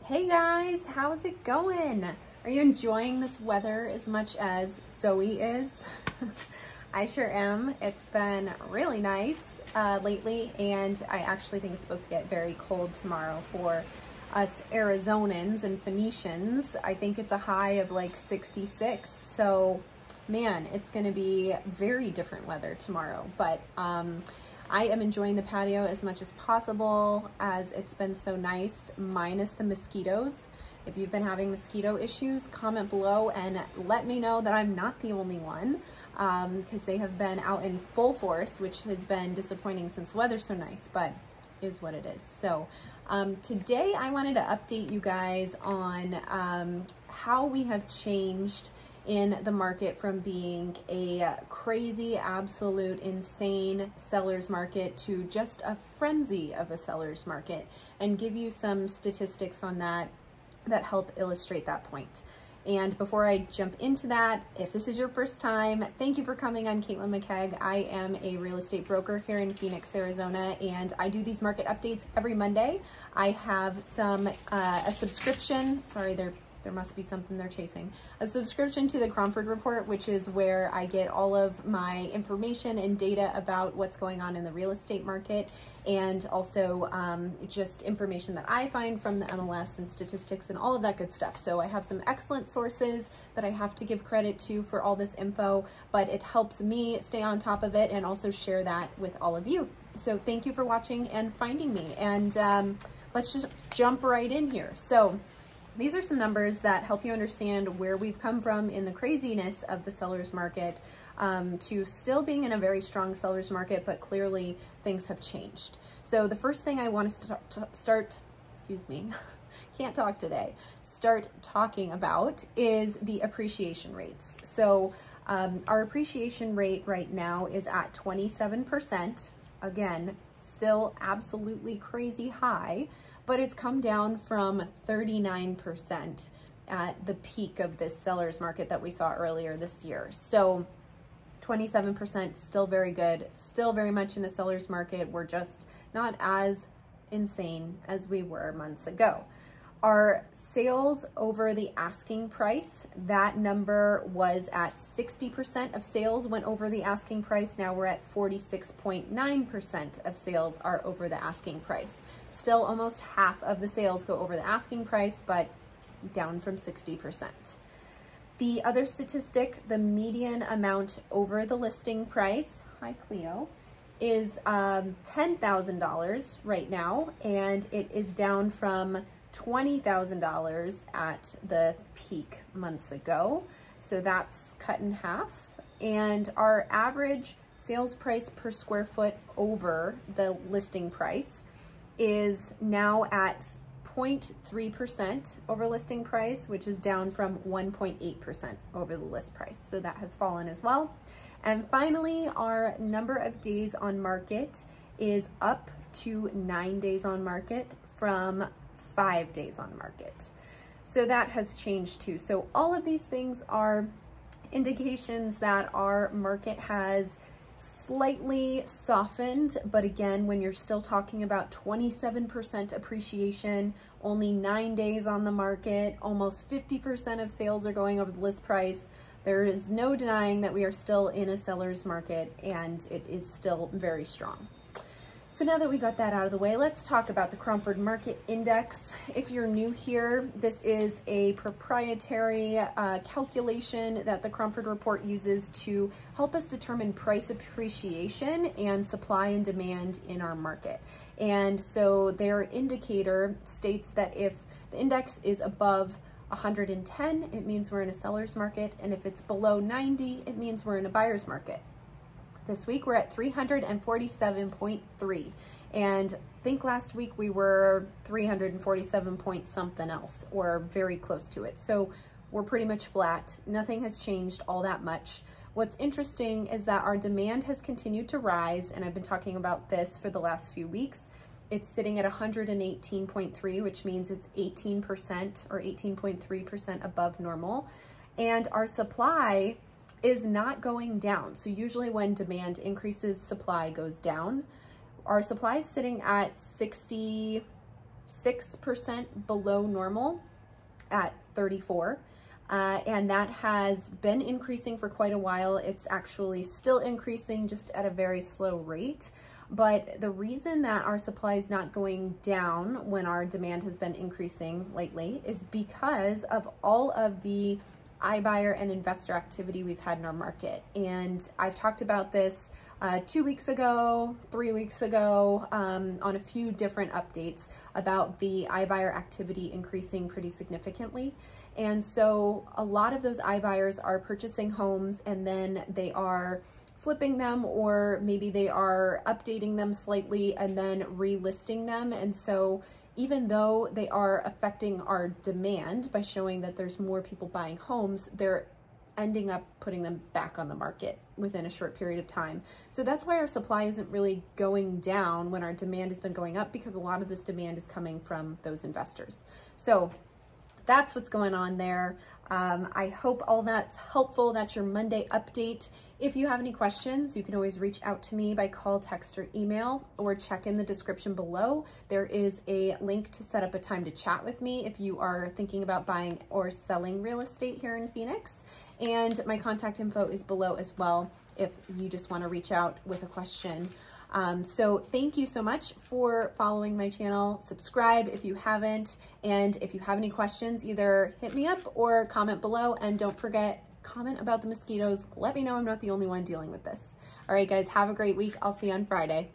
Hey guys, how's it going? Are you enjoying this weather as much as Zoe is? I sure am. It's been really nice lately, and I actually think it's supposed to get very cold tomorrow for us Arizonans and Phoenicians. I think it's a high of like 66, so man, it's gonna be very different weather tomorrow, but I am enjoying the patio as much as possible as it's been so nice, minus the mosquitoes. If you've been having mosquito issues, comment below and let me know that I'm not the only one, because they have been out in full force, which has been disappointing since the weather's so nice, but is what it is. So today I wanted to update you guys on how we have changed in the market from being a crazy, absolute, insane seller's market to just a frenzy of a seller's market, and give you some statistics on that help illustrate that point. And before I jump into that, if this is your first time, thank you for coming. I'm Caitlin McKegg. I am a real estate broker here in Phoenix, Arizona, and I do these market updates every Monday. I have a subscription, sorry, there must be something they're chasing. A subscription to the Cromford report, which is where I get all of my information and data about what's going on in the real estate market, and also just information that I find from the MLS and statistics and all of that good stuff. So I have some excellent sources that I have to give credit to for all this info, but it helps me stay on top of it and also share that with all of you. So thank you for watching and finding me. And let's just jump right in here. So these are some numbers that help you understand where we've come from in the craziness of the seller's market to still being in a very strong seller's market, but clearly things have changed. So the first thing I want to start talking about is the appreciation rates. So our appreciation rate right now is at 27%. Again, still absolutely crazy high, but it's come down from 39% at the peak of this seller's market that we saw earlier this year. So 27%, still very good, still very much in a seller's market. We're just not as insane as we were months ago. Our sales over the asking price, that number was at 60% of sales went over the asking price. Now we're at 46.9% of sales are over the asking price. Still almost half of the sales go over the asking price, but down from 60%. The other statistic, the median amount over the listing price, hi Cleo, is $10,000 right now, and it is down from $20,000 at the peak months ago. So that's cut in half. And our average sales price per square foot over the listing price is now at 0.3% over listing price, which is down from 1.8% over the list price. So that has fallen as well. And finally, our number of days on market is up to 9 days on market from 5 days on market. So that has changed too. So all of these things are indications that our market has slightly softened, but again, when you're still talking about 27% appreciation, only 9 days on the market, almost 50% of sales are going over the list price, there is no denying that we are still in a seller's market, and it is still very strong. So now that we got that out of the way, let's talk about the Cromford Market Index. If you're new here, this is a proprietary calculation that the Cromford report uses to help us determine price appreciation and supply and demand in our market. And so their indicator states that if the index is above 110, it means we're in a seller's market, and if it's below 90, it means we're in a buyer's market. This week we're at 347.3, and I think last week we were 347 point something else, or very close to it. So we're pretty much flat. Nothing has changed all that much. What's interesting is that our demand has continued to rise, and I've been talking about this for the last few weeks. It's sitting at 118.3, which means it's 18% or 18.3% above normal. And our supply is not going down. So usually when demand increases, supply goes down. Our supply is sitting at 60, 6% below normal at 34. And that has been increasing for quite a while. It's actually still increasing, just at a very slow rate. But the reason that our supply is not going down when our demand has been increasing lately is because of all of the iBuyer and investor activity we've had in our market. And I've talked about this 2 weeks ago, 3 weeks ago, on a few different updates about the iBuyer activity increasing pretty significantly. And so a lot of those iBuyers are purchasing homes and then they are flipping them, or maybe they are updating them slightly and then relisting them. And so even though they are affecting our demand by showing that there's more people buying homes, they're ending up putting them back on the market within a short period of time. So that's why our supply isn't really going down when our demand has been going up, because a lot of this demand is coming from those investors. So that's what's going on there. I hope all that's helpful. That's your Monday update. If you have any questions, you can always reach out to me by call, text, or email, or check in the description below. There is a link to set up a time to chat with me if you are thinking about buying or selling real estate here in Phoenix. And my contact info is below as well if you just want to reach out with a question. So thank you so much for following my channel. Subscribe if you haven't. And if you have any questions, either hit me up or comment below. And don't forget, comment about the mosquitoes. Let me know I'm not the only one dealing with this. All right, guys, have a great week. I'll see you on Friday.